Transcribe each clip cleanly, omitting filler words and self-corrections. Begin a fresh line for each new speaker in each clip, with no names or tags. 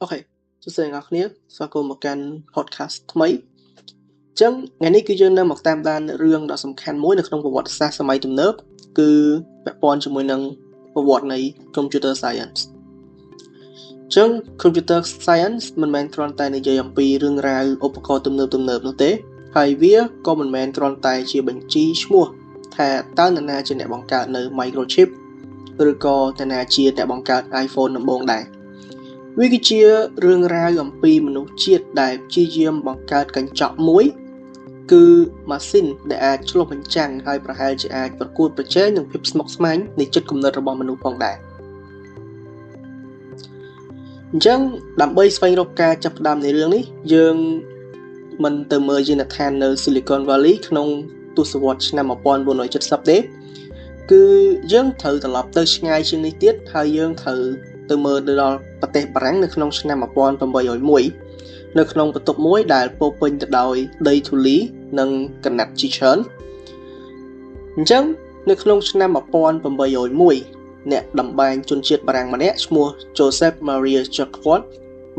Ok,សួស្តីអ្នកគ្នាស្វាគមន៍មកកាន់ podcast ថ្មីអញ្ចឹងថ្ងៃនេះគឺយើងនឹងមកតាមដានរឿងដ៏សំខាន់មួយនៅក្នុងប្រវត្តិសាស្ត្រសម័យទំនើបគឺពាក់ព័ន្ធជាមួយនឹងប្រវត្តិនៃ computer science អញ្ចឹង computer science មិនមែនគ្រាន់តែនិយាយអំពីរឿងរ៉ាវឧបករណ៍ទំនើបនោះទេហើយវាក៏មិនមែនគ្រាន់តែជាបញ្ជីឈ្មោះថាតើនរណាជាអ្នកបង្កើតនៅ microchip ឬក៏នរណាជាអ្នកបង្កើត iPhone ដំបូងដែរវាគឺជារឿងរ៉ាវអំពីមនុស្សជាតិដែលព្យាយាមបង្កើតកញ្ចក់មួយគឺម៉ាស៊ីនដែលអាចឆ្លុះបញ្ចាំងហើយប្រហែលជាអាចប្រកួតប្រជែងនឹងភាពស្មុគស្មាញនៃចិត្តគំនិតរបស់មនុស្សផងដែរអញ្ចឹងដើម្បីស្វែងរកការចាប់ផ្ដើមនៃរឿងនេះយើងមិនទៅមើលយានដ្ឋាននៅ Silicon Valley ក្នុងទសវត្សរ៍ឆ្នាំ1970ទេគឺយើងត្រូវត្រឡប់ទៅឆ្ងាយជាងនេះទៀតហើយយើងត្រូវទៅមើលទៅដល់ប្រទេសបារាំងនៅក្នុងឆ្នាំ1801នៅក្នុងបន្ទប់មួយដែលពោពេញទៅដោយដីធូលីនិងកណាត់ជាច្រើនអញ្ចឹងនៅក្នុងឆ្នាំ1801អ្នកតម្បាញជនជាតិបារាំងម្នាក់ឈ្មោះ Joseph Maria Jacquard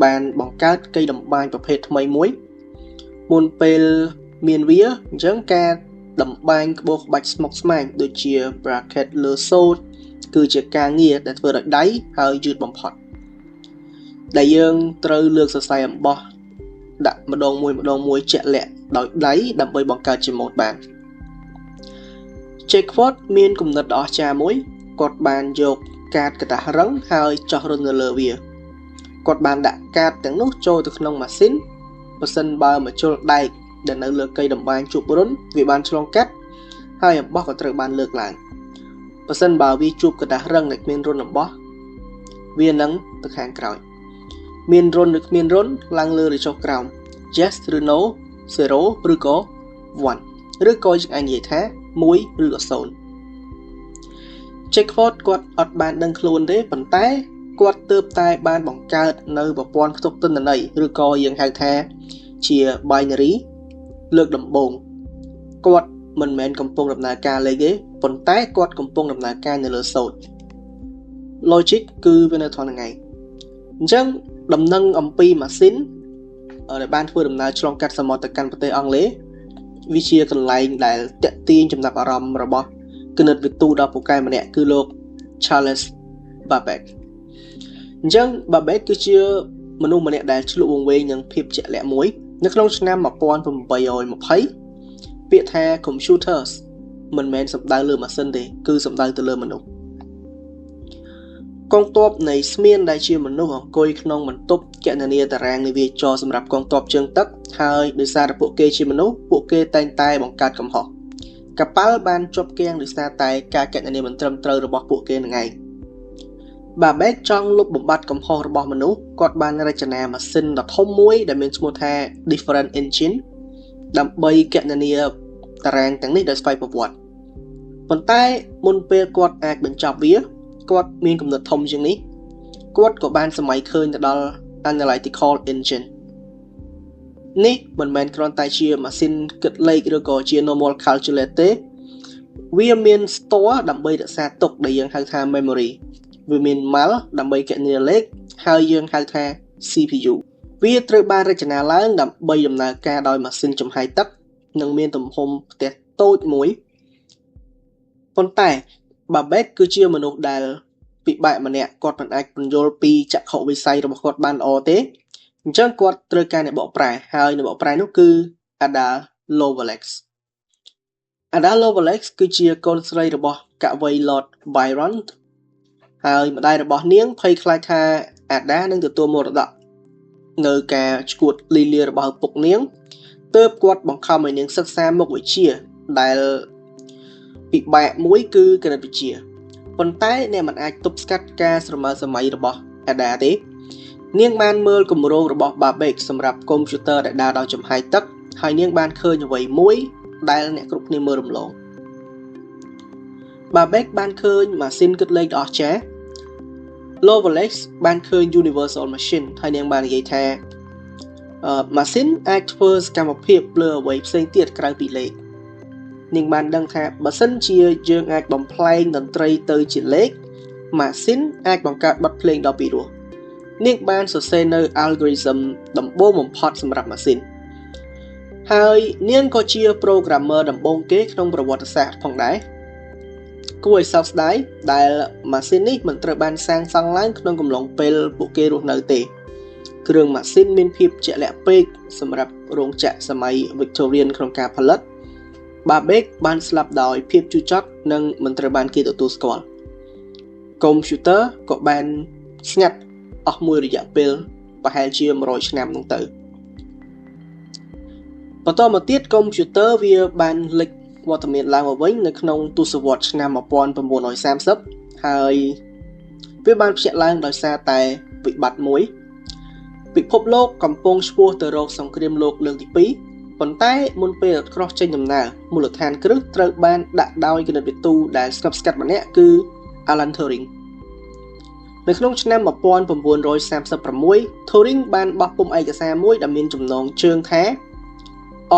បានបង្កើតកីតម្បាញប្រភេទថ្មីមួយមុនពេលមានវាអញ្ចឹងការតម្បាញក្បូរក្បាច់ស្មុគស្មាញដូចជា bracket លើសូត្រគឺជាការងារដែលធ្វើដោយដៃហើយយឺតបំផុតដែលយើងត្រូវលើកសរសៃអំបោះដាក់ម្ដងមួយជាក់លាក់ដោយដៃដើម្បីបង្កើតជាម៉ូដបាន Jacquard មានគំនិតដ៏អស្ចារ្យមួយគាត់បានយកកាតក្តាររឹងហើយចោះរន្ធនៅលើវាគាត់បានដាក់កាតទាំងនោះចូលទៅក្នុងម៉ាស៊ីនបើសិនបើមជុលដែកដែលនៅលើកីតម្បាញជួបរន្ធវាបានឆ្លងកាត់ហើយអំបោះក៏ត្រូវបានលើកឡើងបើសិនបើវាជួបកតាររឹងដែលគ្មានរន្ធអំបោះវានឹងទៅខាងក្រោយមានរន្ធឬគ្មានរន្ធឡើងលើឬចុះក្រោម yes ឬ no 0ឬក៏ 1 ឬក៏យើងអាចនិយាយថា1ឬក៏0 Jacquard គាត់អត់បានដឹងខ្លួនទេប៉ុន្តែគាត់ទើបតែបានបង្កើតនៅប្រព័ន្ធផ្ទុកទិន្នន័យឬក៏យើងហៅថាជា binary លើកដំបូងគាត់មិនមែនកំពុងដំណើរការលេខទេប៉ុន្តែគាត់កំពុងដំណើរការនៅលើសូត្រ logic គឺវានៅត្រង់ហ្នឹងឯងអញ្ចឹងដំណឹងអំពីម៉ាស៊ីនដែលបានធ្វើដំណើរឆ្លងកាត់សមុទ្រទៅកាន់ប្រទេសអង់គ្លេសវាជាកន្លែងដែលតាក់ទាញចំណាប់អារម្មណ៍របស់គណិតវិទូដ៏ពូកែម្នាក់គឺលោក Charles Babbage អញ្ចឹង Babbage គឺជាមនុស្សម្នាក់ដែលឆ្លុះវង្វេងនឹងភាពជាក់លាក់មួយនៅក្នុងឆ្នាំ1820ពាក្យថា computers មិនមែនសំដៅលើម៉ាស៊ីនទេគឺសំដៅទៅលើមនុស្សកងទ័ពនៃស្មៀនដែលជាមនុស្សអង្គុយក្នុងបន្ទប់គណនាតារាងនៃវាចរសម្រាប់កងទ័ពជើងទឹកហើយដោយសារតែពួកគេជាមនុស្សពួកគេតែងតែបង្កើតកំហុសកប៉ាល់បានជាប់គាំងដោយសារតែការគណនាមិនត្រឹមត្រូវរបស់ពួកគេនឹងឯងBabbage ចង់លុបបំបាត់កំហុសរបស់មនុស្សគាត់បានរចនាម៉ាស៊ីនដ៏ធំមួយដែលមានឈ្មោះថា different engine ដើម្បីគណនាតារាងទាំងនេះដោយស្វ័យប្រវត្តិប៉ុន្តែមុនពេលគាត់អាចបញ្ចប់វាគាត់មានគំនិតធំជាងនេះគាត់ក៏បានសម័យឃើញទៅដល់ analytical engine នេះមិនមែនគ្រាន់តែជាម៉ាស៊ីនគិតលេខឬក៏ជា normal calculator ទេវាមាន store ដើម្បីរក្សាទុកដែលយើងហៅថា memory វាមាន mal ដើម្បីគណនាលេខហើយយើងហៅថា CPU វាត្រូវបានរចនាឡើងដើម្បីដំណើរការដោយម៉ាស៊ីនចំហាយទឹកនិងមានទំហំផ្ទះតូចមួយប៉ុន្តែ Babbage គឺជាមនុស្សដែលពិបាកម្នាក់គាត់មិនអាចពន្យល់ពីចក្ខុវិស័យរបស់គាត់បានល្អទេអញ្ចឹងគាត់ត្រូវការអ្នកបកប្រែហើយអ្នកបកប្រែនោះគឺ Ada Lovelace Ada Lovelace គឺជាកូនស្រីរបស់កវី Lord Byron ហើយម្ដាយរបស់នាងភ័យខ្លាចថា Ada នឹងទទួលមរតកនៅការឈួតលីលារបស់ឪពុកនាងទើបគាត់បង្ខំឲ្យនាងសិក្សាមុខវិជ្ជាដែលពិបាកមួយគឺគណិតវិទ្យាប៉ុន្តែអ្នកមិនអាចទប់ស្កាត់ការស្រមើសម័យរបស់ Ada ទេនាងបានមើលគម្រោងរបស់ Babbage សម្រាប់កុំព្យូទ័រដែលដើរដោយចំហាយទឹកហើយនាងបានឃើញអ្វីមួយដែលអ្នកគ្រប់គ្នាមើលរំលង Babbage បានឃើញម៉ាស៊ីនគិតលេខដ៏អស្ចារ្យ Lovelace បានឃើញ Universal Machine ហើយនាងបាននិយាយថាម៉ាស៊ីនអាចធ្វើសកម្មភាពលើអ្វីផ្សេងទៀតក្រៅពីលេខនាងបានដឹងថាបើសិនជាយើងអាចបំប្លែងតន្ត្រីទៅជាលេខម៉ាស៊ីនអាចបង្កើតបទភ្លេងដ៏ពីរោះ នាងបានសរសេរនៅ algorithm ដំបូងបំផុតសម្រាប់ម៉ាស៊ីនហើយនាងក៏ជា programmer ដំបូងគេក្នុងប្រវត្តិសាស្ត្រផងដែរគួរឲ្យសោកស្ដាយដែលម៉ាស៊ីននេះមិនត្រូវបានសាងសង់ឡើងក្នុងកំឡុងពេលពួកគេរស់នៅទេគ្រឿងម៉ាស៊ីនមានភាពជាក់លាក់ពេកសម្រាប់រោងចក្រសម័យ Victorian ក្នុងការផលិត Babbage បានស្លាប់ដោយភាពជូរចត់និងមិនត្រូវបានគេទទួលស្គាល់កុំព្យូទ័រក៏បានស្ងាត់អស់មួយរយៈពេលប្រហែលជា100ឆ្នាំនោះទៅបន្តមកទៀតកុំព្យូទ័រវាបានលេចវត្តមានឡើងមកវិញនៅក្នុងទសវត្សរ៍ឆ្នាំ1930ហើយវាបានភ្ជាប់ឡើងដោយសារតែវិបត្តិមួយពិភពលោកកំពុងឆ្ពោះទៅរកសង្គ្រាមលោកលើកទី2ប៉ុន្តែមុនពេលរថក្រោះចេញដំណើរមូលដ្ឋានគ្រឹះត្រូវបានដាក់ដោយគណិតវិទូដែលស្កប់ស្កាត់ម្នាក់គឺ Alan Turing នៅក្នុងឆ្នាំ1936 Turing បានបោះពុម្ពឯកសារមួយដែលមានចំណងជើងថា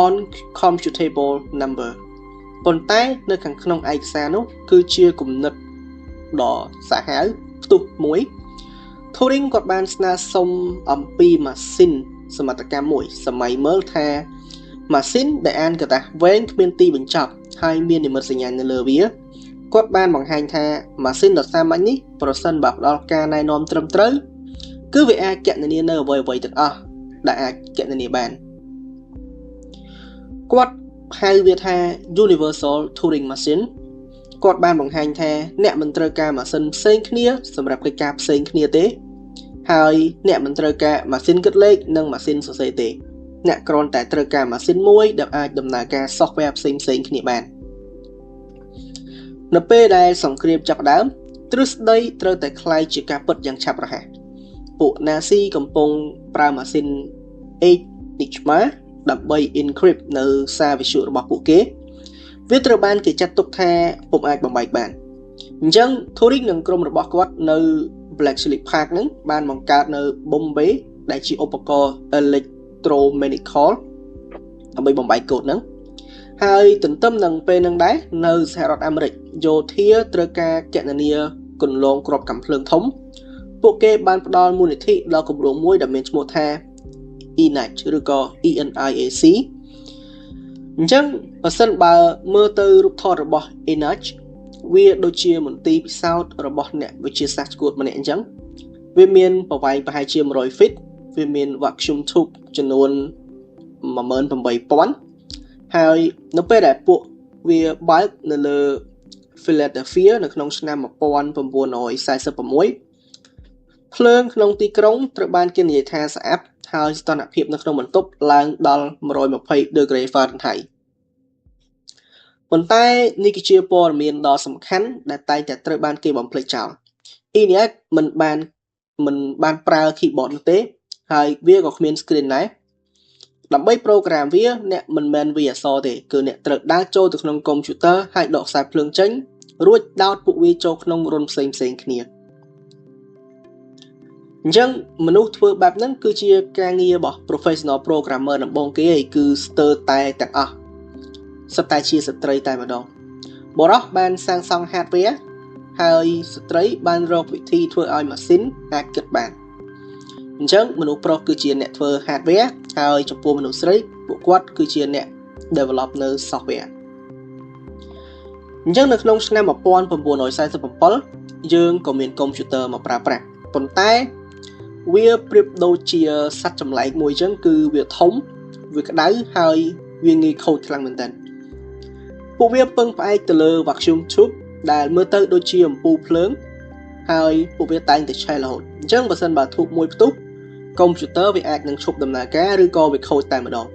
Uncomputable Number ប៉ុន្តែនៅខាងក្នុងឯកសារនោះគឺជាគំនិតដ៏សាហាវផ្ទុះមួយ Turing គាត់បានស្នើសុំអំពីម៉ាស៊ីនសមត្ថកម្មមួយសម័យមើលថាម៉ាស៊ីនដែលអានកតាសវែងគ្មានទីបញ្ចប់ហើយមាននិមិត្តសញ្ញានៅលើវាគាត់បានបង្ហាញថាម៉ាស៊ីនដ៏សាមញ្ញនេះប្រសិនបើផ្ដល់ការណែនាំត្រឹមត្រូវគឺវាអាចគណនានៅអ្វីៗទាំងអស់ដែលអាចគណនាបានគាត់ហៅវាថា Universal Turing Machine គាត់បានបង្ហាញថាអ្នកមិនត្រូវការម៉ាស៊ីនផ្សេងគ្នាសម្រាប់កិច្ចការផ្សេងគ្នាទេហើយអ្នកមិនត្រូវការម៉ាស៊ីនគិតលេខនិងម៉ាស៊ីនសរសេរទេអ្នកគ្រាន់តែត្រូវការម៉ាស៊ីនមួយដែលអាចដំណើរការ software ផ្សេងៗគ្នាបាននៅពេលដែលសង្គ្រាមចាប់ផ្ដើមទ្រឹស្ដីត្រូវតែคล้ายជាការពិតយ៉ាងឆាប់រហ័សពួក Nazi កំពុងប្រើម៉ាស៊ីន Enigma ដើម្បី encrypt នៅសារវិទ្យុរបស់ពួកគេវាត្រូវបានគេចាត់ទុកថាពុំអាចបំបែកបានអញ្ចឹង Turing និងក្រុមរបស់គាត់នៅ Bletchley Park ហ្នឹងបានបង្កើតនៅ Bombe ដែលជាឧបករណ៍ electromechanical ដើម្បីបំបែកកូដហ្នឹងហើយទន្ទឹមនឹងពេលហ្នឹងដែរនៅសហរដ្ឋអាមេរិកយោធាត្រូវការគណនាគន្លងគ្រាប់កាំភ្លើងធំពួកគេបានផ្ដល់មូលនិធិដល់គម្រោងមួយដែលមានឈ្មោះថា ENIAC ឬក៏ ENIAC អញ្ចឹងបើសិនបើមើលទៅរូបថតរបស់ ENIAC វាដូចជាមន្ទីរពិសោធន៍របស់អ្នកវិទ្យាសាស្ត្រឆ្កួតម្នាក់អញ្ចឹងវាមានប្រវែងប្រហែលជា100 feet វាមាន vacuum tube ចំនួន 18000 ហើយនៅពេលដែលពួកវាបើកនៅលើ Philadelphia នៅក្នុងឆ្នាំ1946ភ្លើងក្នុងទីក្រុងត្រូវបានគេនិយាយថាស្អាប់ហើយស្ថានភាពនៅក្នុងបន្ទប់ឡើងដល់120 degree Fahrenheit ប៉ុន្តែនេះគឺជាព័ត៌មានដ៏សំខាន់ដែលតែងតែត្រូវបានគេបំភ្លេចចោល ENIAC មិនបានប្រើ keyboard នោះទេហើយវាក៏គ្មាន screen ដែរដើម្បី program វាអ្នកមិនមែនវាអក្សរទេគឺអ្នកត្រូវដើរចូលទៅក្នុងកុំព្យូទ័រហើយដកខ្សែភ្លើងចេញរួចដោតពួកវាចូលក្នុងរុនផ្សេងគ្នាអញ្ចឹងមនុស្សធ្វើបែបហ្នឹងគឺជាការងាររបស់ professional programmer ដំបូងគេឯងគឺស្ទើរតែទាំងអស់សុទ្ធតែជាស្ត្រីតែម្ដងបុរសបានសាងសង់ hardware ហើយស្ត្រីបានរកវិធីធ្វើឲ្យម៉ាស៊ីនអាចគិតបានអញ្ចឹងមនុស្សប្រុសគឺជាអ្នកធ្វើ hardware ហើយចំពោះមនុស្សស្រីពួកគាត់គឺជាអ្នក develop នៅ software អញ្ចឹងនៅក្នុងឆ្នាំ1947យើងក៏មានកុំព្យូទ័រមកប្រើប្រាស់ប៉ុន្តែវាប្រៀបដូចជាសត្វចម្លែកមួយអញ្ចឹងគឺវាធំវាក្តៅហើយវាងាយខូចខ្លាំងមែនទែនពួកវាពឹងផ្អែកទៅលើ vacuum tube ដែលមើលទៅដូចជាអំពូលភ្លើងហើយពួកវាតែងតែឆេះរហូតអញ្ចឹងបើសិនបើធូបមួយផ្ទុះកុំព្យូទ័រវាអាចនឹងឈប់ដំណើរការឬក៏វាខូចតែម្ដង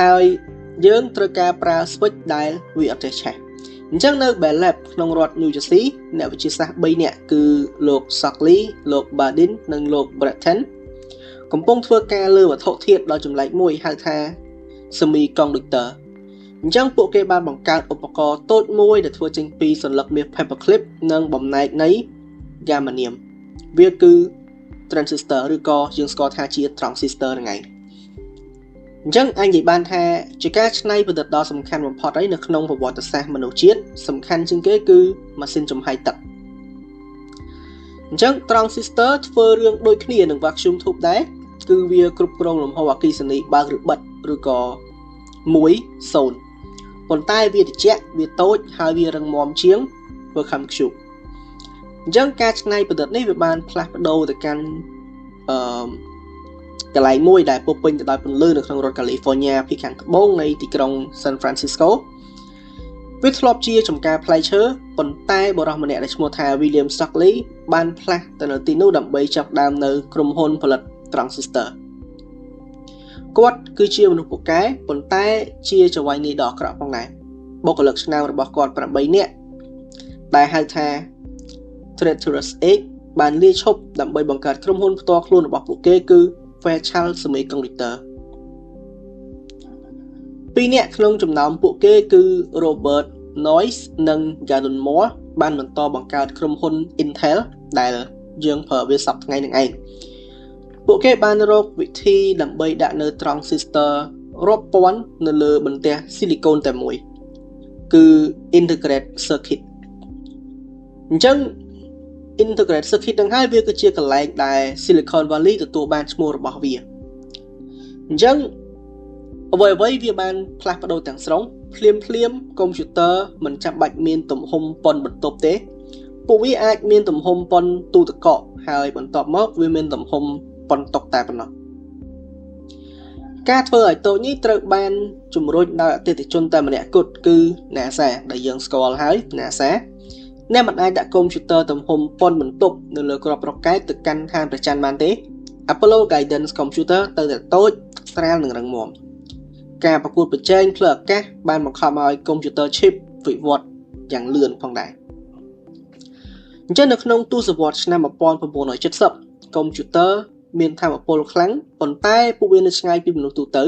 ហើយយើងត្រូវការប្រើ switch ដែលវាអត់ចេះឆេះអញ្ចឹងនៅ Bell Lab ក្នុងរដ្ឋ New Jersey អ្នកវិទ្យាសាស្ត្រ3នាក់គឺលោក Shockley លោក Bardeen និងលោក Bratton កំពុងធ្វើការលើវត្ថុធាតុដ៏ចម្លែកមួយហៅថា semiconductor អញ្ចឹងពួកគេបានបង្កើតឧបករណ៍តូចមួយដែលធ្វើចេញពីសន្លឹកមាស paperclip និងបំណែកនៃ germanium វាគឺ transistor ឬក៏យើងស្គាល់ថាជា transistor ហ្នឹងឯងអញ្ចឹងអាចនិយាយបានថាជាការច្នៃប្រឌិតដ៏សំខាន់បំផុតហើយនៅក្នុងប្រវត្តិសាស្ត្រមនុស្សជាតិសំខាន់ជាងគេគឺម៉ាស៊ីនចំហាយទឹកអ អញ្ចឹង transistor ធ្វើរឿងដូចគ្នានឹង vacuum tube ដែរគឺវាគ្រប់គ្រងលំហូរអគ្គិសនីបើកឬបិទឬក៏1 0ប៉ុន្តែវាត្រជាក់វាតូចហើយវារឹងមាំជាង vacuum tube អញ្ចឹងការច្នៃប្រឌិតនេះវាបានផ្លាស់ប្ដូរទៅកាន់កន្លែងមួយដែលពោពេញទៅដោយពន្លឺនៅក្នុងរដ្ឋ California ពីខាងត្បូងនៃទីក្រុង San Francisco វាធ្លាប់ជាចំការផ្លែឈើប៉ុន្តែបរិសម្នាក់ដែលឈ្មោះថា William Shockley បានផ្លាស់ទៅនៅទីនោះដើម្បីចាប់ដើមនៅក្រុមហ៊ុនផលិត transistor គាត់គឺជាមនុស្សពូកែប៉ុន្តែជាចៅហ្វាយងាយដ៏អាក្រក់ផងដែរបុគ្គលិកឆ្នើមរបស់គាត់8នាក់ដែលហៅថា Traitorous X បានលាឈប់ដើម្បីបង្កើតក្រុមហ៊ុនផ្ទាល់ខ្លួនរបស់ពួកគេគឺ Fairchild Semiconductor ពីរនាក់ក្នុងចំណោមពួកគេគឺ Robert Noyce និង Gordon Moore បានបន្តបង្កើតក្រុមហ៊ុន Intel ដែលយើងប្រើវាសប្តាហ៍ថ្ងៃនេះឯងពួកគេបានរកវិធីដើម្បីដាក់នៅ transistor រាប់ពាន់នៅលើបន្ទះ silicon តែមួយគឺ integrated circuit អញ្ចឹង integrated circuit នឹងហើយវាគឺជាកន្លែងដែល Silicon Valley ទទួលបានឈ្មោះរបស់វាអញ្ចឹងអ្វីៗវាបានផ្លាស់ប្ដូរទាំងស្រុងភ្លាមកុំព្យូទ័រមិនចាំបាច់មានទំហំប៉ុនបន្ទប់ទេពួកវាអាចមានទំហំប៉ុនទូទឹកកកហើយបន្ទាប់មកវាមានទំហំប៉ុនតុកតែប៉ុណ្ណោះការធ្វើឲ្យតូចនេះត្រូវបានជំរុញដោយអតិថិជនតែម្នាក់គត់គឺ NASA ដែលយើងស្គាល់ហើយ NASA អ្នកមិនអាចដាក់កុំព្យូទ័រទំហំប៉ុនបន្ទប់នៅលើគ្រាប់រ៉ុកែតទៅកាន់ឋានព្រះច័ន្ទបានទេ Apollo Guidance Computer ទៅតែតូចស្រាលនិងរឹងមាំការប្រកួតប្រជែងផ្លូវអាកាសបានបង្ខំឲ្យកុំព្យូទ័រ chip វិវត្តយ៉ាងលឿនផងដែរអញ្ចឹងនៅក្នុងទសវត្សរ៍ឆ្នាំ1970កុំព្យូទ័រមានថាមពលខ្លាំងប៉ុន្តែពួកវានៅឆ្ងាយពីមនុស្សទូទៅ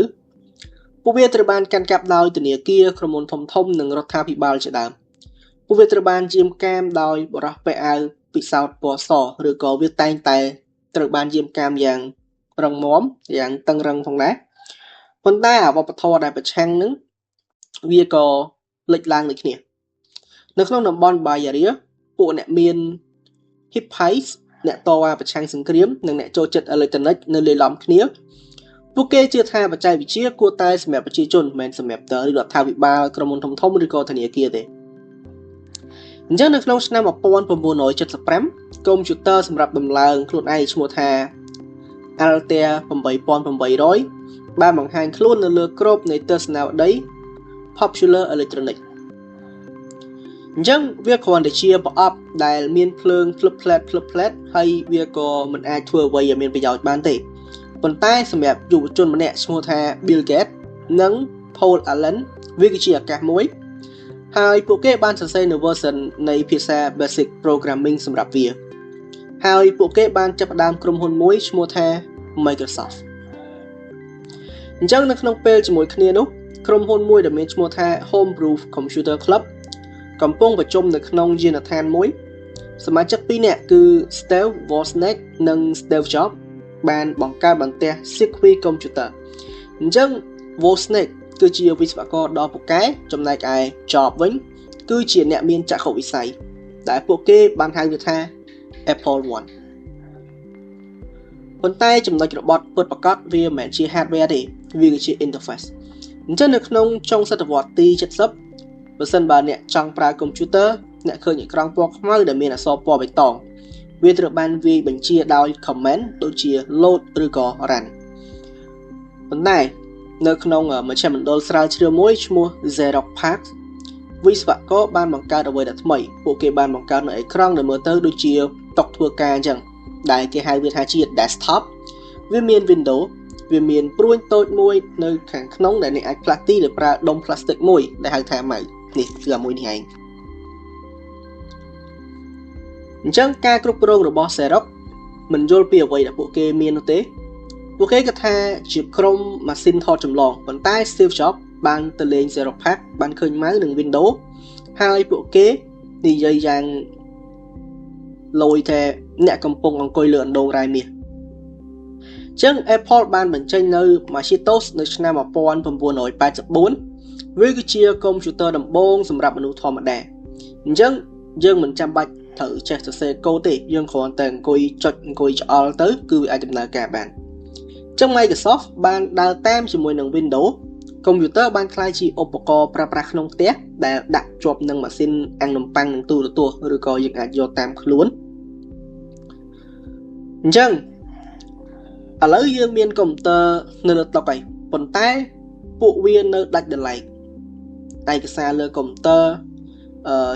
ពួកវាត្រូវបានកាន់កាប់ដោយធនាគារក្រុមហ៊ុនធំៗនិងរដ្ឋាភិបាលជាដើមពួកវាត្រូវបានយាមកាមដោយបរិះពាក់អាវពិសោធន៍ពណ៌សឬក៏វាតែងតែត្រូវបានយាមកាមយ៉ាងរឹងមាំយ៉ាងតឹងរឹងផងដែរប៉ុន្តែវប្បធម៌ដែលប្រឆាំងនឹងវាក៏លេចឡើងដូចគ្នានៅក្នុងតំបន់ Bay Area ពួកអ្នកមាន hippies អ្នកតវ៉ាប្រឆាំងសង្គ្រាមនិងអ្នកចូលចិត្តអេឡិចត្រូនិកនៅលាយឡំគ្នាពួកគេជឿថាបច្ចេកវិទ្យាគួរតែសម្រាប់ប្រជាជនមិនមែនសម្រាប់រដ្ឋាភិបាលក្រុមហ៊ុនធំៗឬក៏ធនាគារទេអញ្ចឹងនៅក្នុងឆ្នាំ1975កុំព្យូទ័រសម្រាប់ដំឡើងខ្លួនឯងឈ្មោះថា Altair 8800 បានបង្ហាញខ្លួននៅលើគ្របនៃទស្សនាវដ្តី Popular Electronics អញ្ចឹងវាគ្រាន់តែជាប្រអប់ដែលមានភ្លើងភ្លឹបផ្លែតហើយវាក៏មិនអាចធ្វើអ្វីឲ្យមានប្រយោជន៍បានទេប៉ុន្តែសម្រាប់យុវជនម្នាក់ឈ្មោះថា Bill Gates និង Paul Allen វាគឺជាឱកាសមួយហើយពួកគេបានសរសេរនៅ version នៃភាសា Basic Programming សម្រាប់វាហើយពួកគេបានចាប់ផ្ដើមក្រុមហ៊ុនមួយឈ្មោះថា Microsoft អញ្ចឹងនៅក្នុងពេលជាមួយគ្នានោះក្រុមហ៊ុនមួយដែលមានឈ្មោះថា Homebrew Computer Club កំពុងប្រជុំនៅក្នុងយានដ្ឋានមួយសមាជិក2នាក់គឺ Steve Wozniak និង Steve Jobs បានបង្កើតបន្ទះ Sequoia Computer អញ្ចឹង Wozniak គឺជាវិស្វករដ៏ពូកែចំណែកឯ Jobs វិញគឺជាអ្នកមានចក្ខុវិស័យដែលពួកគេបានហៅវាថា Apple I ប៉ុន្តែចំណុចរបត់ពិតប្រាកដវាមិនមែនជា hardware ទេវាគឺជា interface អញ្ចឹងនៅក្នុងចុងសតវត្សទី70បើសិនបើអ្នកចង់ប្រើកុំព្យូទ័រអ្នកឃើញអេក្រង់ពណ៌ខ្មៅដែលមានអក្សរពណ៌បៃតងវាត្រូវបានវាយបញ្ជាដោយ command ដូចជា load ឬក៏ run ប៉ុន្តែនៅក្នុងមជ្ឈមណ្ឌលស្រាវជ្រាវមួយឈ្មោះ Xerox PARC វិស្វករបានបង្កើតអ្វីដែលថ្មីពួកគេបានបង្កើតនៅអេក្រង់ដែលមើលទៅដូចជាតុធ្វើការអញ្ចឹងដែលគេហៅវាថាជា desktop វាមាន window វាមានព្រួញតូចមួយនៅខាងក្នុងដែលអ្នកអាចផ្លាស់ទីដោយប្រើដុំផ្លាស្ទិកមួយដែលហៅថាម៉ៅនេះគឺអាមួយនេះឯងអញ្ចឹងការគ្រប់គ្រងរបស់ Xerox មិនយល់ពីអ្វីដែលពួកគេមាននោះទេពួកគេគិតថាជាក្រុមម៉ាស៊ីនថតចម្លងប៉ុន្តែ Steve Jobs បានទៅលេង Xerox PARC បានឃើញម៉ៅនិង Windows ហើយពួកគេនិយាយយ៉ាងលយថាអ្នកកំពុងអង្គុយលើអណ្ដូងរ៉ែមាសចឹង Apple បានបញ្ចេញនៅ Macintosh នៅឆ្នាំ1984វាគឺជាកុំព្យូទ័រដំបូងសម្រាប់មនុស្សធម្មតាអញ្ចឹងយើងមិនចាំបាច់ ត្រូវចេះសរសេរកូដទេយើងគ្រាន់តែអង្គុយចុចអង្គុយឆ្អល់ទៅគឺវាអាចដំណើរការបានអញ្ចឹង Microsoft បានដើរតាមជាមួយនឹង Windows កុំព្យូទ័របានក្លាយជាឧបករណ៍ប្រើប្រាស់ក្នុងផ្ទះដែលដាក់ជាប់នឹងម៉ាស៊ីនអាំងនំប៉័ងនិងទូរទស្សន៍ឬក៏យើងអាចយកតាមខ្លួនអញ្ចឹងឥឡូវយើងមានកុំព្យូទ័រនៅលើតុហើយប៉ុន្តែពួកវានៅដាច់ដោយឡែកឯកសារលើកុំព្យូទ័រ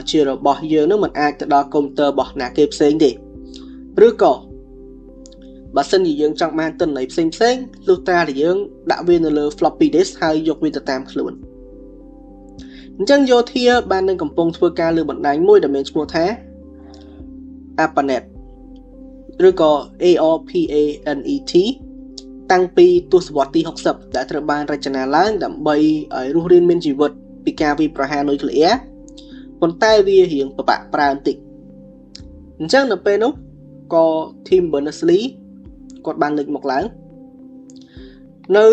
ជារបស់យើងនឹងមិនអាចទៅដល់កុំព្យូទ័ររបស់អ្នកគេផ្សេងទេឬក៏បើសិនជាយើងចង់បានទិន្នន័យផ្សេងលុះត្រាតែយើងដាក់វានៅលើ floppy disk ហើយយកវាទៅតាមខ្លួនអញ្ចឹងយោធាបាននឹងកំពុងធ្វើការលើបណ្ដាញមួយដែលមានឈ្មោះថា ARPANET ឬក៏ ARPANET តាំងពីទសវត្សរ៍ទី60ដែលត្រូវបានរចនាឡើងដើម្បីឲ្យរស់រានមានជីវិតពីការវាយប្រហារនុយក្លេអ៊ែរប៉ុន្តែវារៀងពិបាកប្រើបន្តិចអញ្ចឹងនៅពេលនោះក៏ Tim Berners-Lee គាត់បានលេចមកឡើងនៅ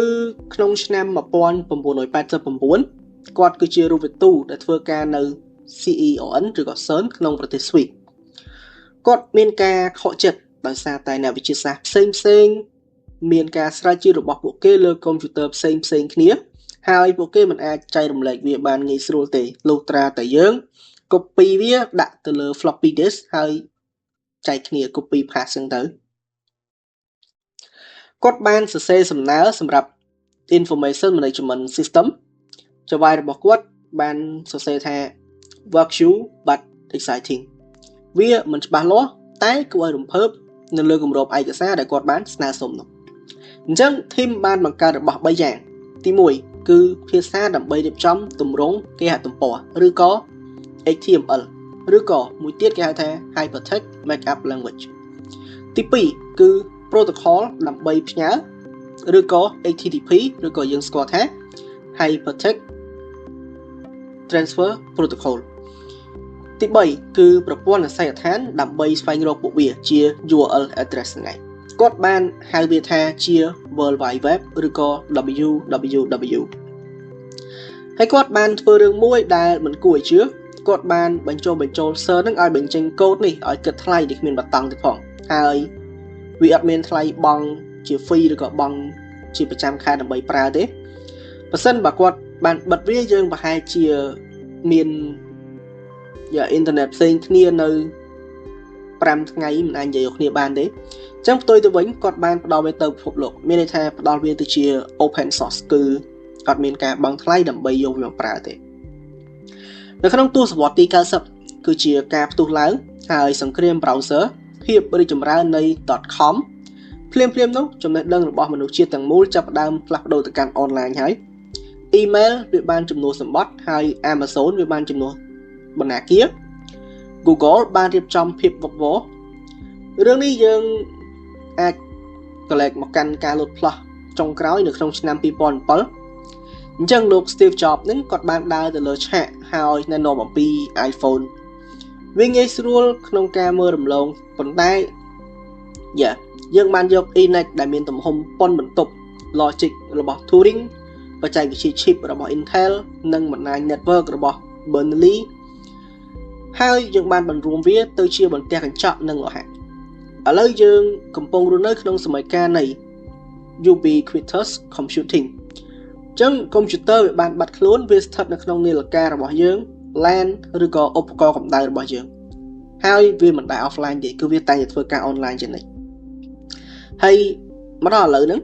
ក្នុងឆ្នាំ1989គាត់គឺជារូបវិទូដែលធ្វើការនៅ CERN ឬក៏ CERN ក្នុងប្រទេសស្វីសគាត់មានការខកចិត្តដោយសារតែអ្នកវិទ្យាសាស្ត្រផ្សេងមានការស្រាវជ្រាវរបស់ពួកគេលើកុំព្យូទ័រផ្សេងគ្នាហើយពួកគេមិនអាចចែករំលែកវាបានងាយស្រួលទេលុះត្រាតែយើង copy វាដាក់ទៅលើ floppy disk ហើយចែកគ្នា copy paste ចឹងទៅគាត់បានសរសេរសំណើសម្រាប់ information management system ចៅហ្វាយរបស់គាត់បានសរសេរថា work you but exciting វាមិនច្បាស់លាស់តែគួរឲ្យរំភើបនៅលើគម្របឯកសារដែលគាត់បានស្នើសុំនោះអញ្ចឹង team បានបង្កើតរបស់3យ៉ាងទី1គឺភាសាដើម្បីរៀបចំទម្រង់គេហទំព័រឬក៏ HTML ឬក៏មួយទៀតគេហៅថា Hypertext Markup Language ទី2គឺ protocol ដើម្បីផ្ញើឬក៏ HTTP ឬក៏យើងស្គាល់ថា Hypertext Transfer Protocol ទី3គឺប្រព័ន្ធអាសយដ្ឋានដើម្បីស្វែងរកពួកវាជា URL address ហ្នឹងគាត់បានហៅវាថាជា World Wide Web ឬក៏ WWW ហើយគាត់បានធ្វើរឿងមួយដែលមិនគួរឲ្យជឿគាត់បានបញ្ចូល server ហ្នឹងឲ្យបញ្ចេញកូដនេះឲ្យគិតថ្លៃដែលគ្មានបតង់ទេផងហើយវាអត់មានថ្លៃបង់ជា free ឬក៏បង់ជាប្រចាំខែដើម្បីប្រើទេបើសិនបើគាត់បានបិទវាយើងប្រហែលជាមានអ៊ីនធឺណិតផ្សេងគ្នានៅ5ថ្ងៃមិនអាចនិយាយគ្នាបានទេអញ្ចឹងផ្ទុយទៅវិញគាត់បានផ្ដល់វាទៅពិភពលោកមានន័យថាផ្ដល់វាទៅជា open source គឺអត់មានការបង់ថ្លៃដើម្បីយកវាមកប្រើទេនៅក្នុងទសវត្សរ៍ទី90គឺជាការផ្ទុះឡើងហើយសង្គ្រាម browser ភាពរីកចម្រើននៃ .com ភ្លាមនោះចំណេះដឹងរបស់មនុស្សជាតិទាំងមូលចាប់ផ្ដើមផ្លាស់ប្ដូរទៅកាន់អនឡាញហើយ email វាបានជំនួសសម្បត្តិហើយ Amazon វាបានជំនួសបណ្ណាគារ Google បានរៀបចំភាពវឹកវររឿងនេះយើងអាចកលែកមកកាន់ការលូតផ្លាស់ចុងក្រោយនៅក្នុងឆ្នាំ2007អញ្ចឹងលោក Steve Jobs នឹងគាត់បានដើរទៅលើឆាកហើយណែនាំអំពី iPhone វាងាយស្រួលក្នុងការមើលរំលងប៉ុន្តែយើងបានយក Enix ដែលមានទំហំប៉ុនបន្ទប់ Logic របស់ Turing បច្ចេកវិទ្យា chip របស់ Intel និងបណ្ដាញ network របស់ Berners-Lee ហើយយើងបានបញ្រួមវាទៅជាបន្ទះកញ្ចក់និងលោហៈឥឡូវយើងកំពុងរស់នៅក្នុងសម័យកាលនៃ ubiquitous computing អញ្ចឹងកុំព្យូទ័រវាបានបាត់ខ្លួនវាស្ថិតនៅក្នុងនាឡិការបស់យើង LAN ឬក៏ឧបករណ៍កម្ដៅរបស់យើងហើយវាមិនដែល offline ទេគឺវាតែងតែធ្វើការ online ជានិច្ចហើយមកដល់ឥឡូវហ្នឹង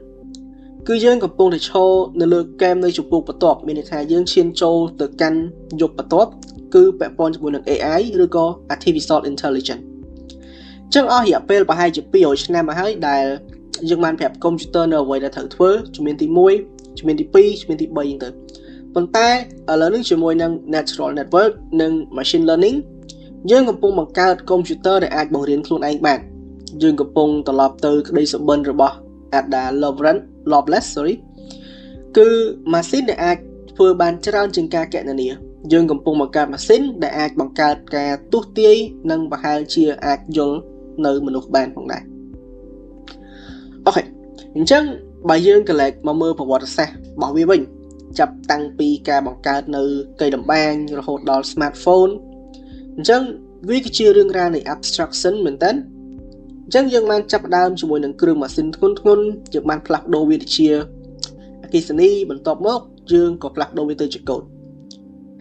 គឺយើងកំពុងតែឈរនៅលើហ្គេមនៅចំពោះបន្ទាប់មានន័យថាយើងឈានចូលទៅកាន់យុគបន្ទាប់គឺពាក់ព័ន្ធជាមួយនឹង AI ឬក៏ Artificial Intelligence អញ្ចឹងអស់រយៈពេលប្រហែលជា200ឆ្នាំមកហើយដែលយើងបានប្រាប់កុំព្យូទ័រនៅអ្វីដែលត្រូវធ្វើជំនាញទី1ជំនាញទី2ជំនាញទី3អញ្ចឹងទៅប៉ុន្តែឥឡូវនេះជាមួយនឹង Natural Network និង Machine Learning យើងកំពុងបង្កើតកុំព្យូទ័រដែលអាចបង្រៀនខ្លួនឯងបានយើងកំពុងត្រឡប់ទៅក្តីសុបិនរបស់ Ada Lovelace គឺម៉ាស៊ីនដែលអាចធ្វើបានច្រើនជាងការគណនាយើងកំពុងបង្កើតម៉ាស៊ីនដែលអាចបង្កើតការទស្សន៍ទាយនិងប្រហែលជាអាចយល់នៅមនុស្សបានផងដែរអូខេអញ្ចឹងបើយើងកលែកមកមើលប្រវត្តិសាស្ត្ររបស់វាវិញចាប់តាំងពីការបង្កើតនៅកីតម្បាញរហូតដល់ smartphone អញ្ចឹង វាគឺជារឿងរ៉ាវនៃ abstraction មែនតើអញ្ចឹងយើងបានចាប់ផ្ដើមជាមួយនឹងគ្រឿងម៉ាស៊ីនធ្ងន់យើងបានផ្លាស់ប្ដូរវាទៅជាអគ្គិសនីបន្ទាប់មកយើងក៏ផ្លាស់ប្ដូរវាទៅជាកូដ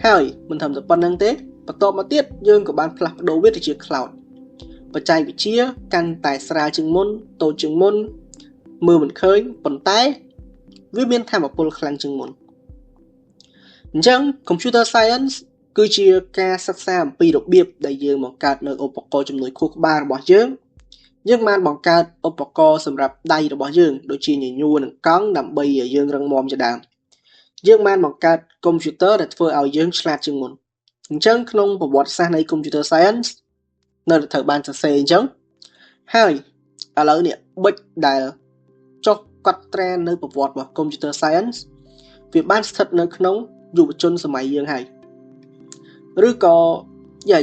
ហើយមិនត្រឹមតែប៉ុណ្្នឹងទេបន្ទាប់មកទៀតយើងក៏បានផ្លាស់ប្ដូរវាទៅជា cloud បច្ចេកវិទ្យាកាន់តែស្រាលជាងមុនតូចជាងមុនមើលមិនឃើញប៉ុន្តែវាមានថាមពលខ្លាំងជាងមុនអញ្ចឹង computer science គឺជាការសិក្សាអំពីរបៀបដែលយើងបង្កើតនៅឧបករណ៍ជំនួយខួរក្បាលរបស់យើងបានបង្កើតឧបករណ៍សម្រាប់ដៃរបស់យើងដូចជាញញួរនិងកង់ដើម្បីឲ្យយើងរឹងមាំជាដើមយើងបានបង្កើត computer ដែលធ្វើឲ្យយើងឆ្លាតជាងមុនអញ្ចឹងក្នុងប្រវត្តិសាស្ត្រនៃ computer science នៅត្រូវបានសរសេរអញ្ចឹងហើយឥឡូវនេះប៊ិចដែលចុះកត់ត្រានៅប្រវត្តិរបស់ computer science វាបានស្ថិតនៅក្នុងយុវជនសម័យយើងហើយឬក៏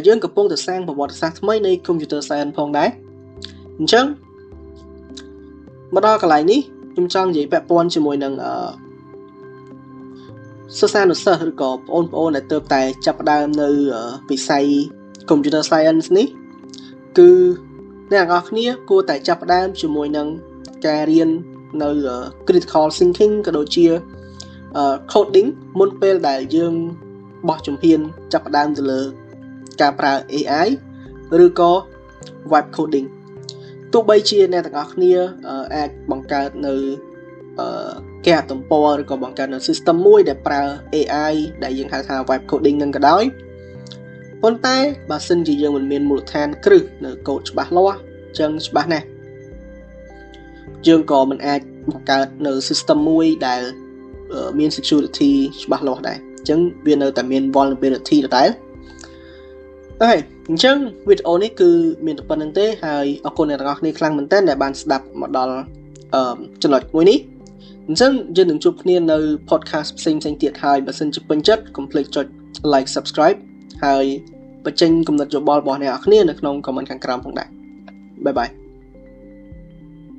យើងកំពុងតែសាងប្រវត្តិសាស្ត្រថ្មីនៃ computer science ផងដែរអញ្ចឹងមកដល់កន្លែងនេះខ្ញុំចង់និយាយពាក់ព័ន្ធជាមួយនឹងសិស្សានុសិស្សឬក៏បងប្អូនដែលទើបតែចាប់ផ្ដើមនៅវិស័យ computer science នេះគឺអ្នកទាំងអស់គ្នាគួរតែចាប់ផ្ដើមជាមួយនឹងការរៀននៅ critical thinking ក៏ដូចជា coding មុនពេលដែលយើងបោះជំហានចាប់ផ្ដើមទៅលើការប្រើ AI ឬក៏ web coding ទោះបីជាអ្នកទាំងអស់គ្នាអាចបង្កើតនៅគេហទំព័រឬក៏បង្កើតនៅ system មួយដែលប្រើ AI ដែលយើងហៅថា web coding នឹងក៏ដោយប៉ុន្តែបើសិនជាយើងមិនមានមូលដ្ឋានគ្រឹះនៅកូដច្បាស់លាស់អញ្ចឹងច្បាស់ណាស់យើងក៏មិនអាចបង្កើតនៅ system មួយដែលមាន security ច្បាស់លាស់ដែរអញ្ចឹងវានៅតែមាន vulnerability ដដែលអូខេអញ្ចឹងវីដេអូនេះគឺមានតែប៉ុណ្្នឹងទេហើយអរគុណអ្នកទាំងអស់គ្នាខ្លាំងមែនទែនដែលបានស្ដាប់មកដល់ចំណុចមួយនេះអញ្ចឹងយើងនឹងជួបគ្នានៅ podcast ផ្សេងៗទៀតហើយបើសិនជាពេញចិត្តកុំភ្លេចចុច like subscribe ហើយបញ្ចេញគំនិតយោបល់របស់អ្នកទាំងអស់គ្នានៅក្នុង comment ខាងក្រោមផងដែរបាយបាយ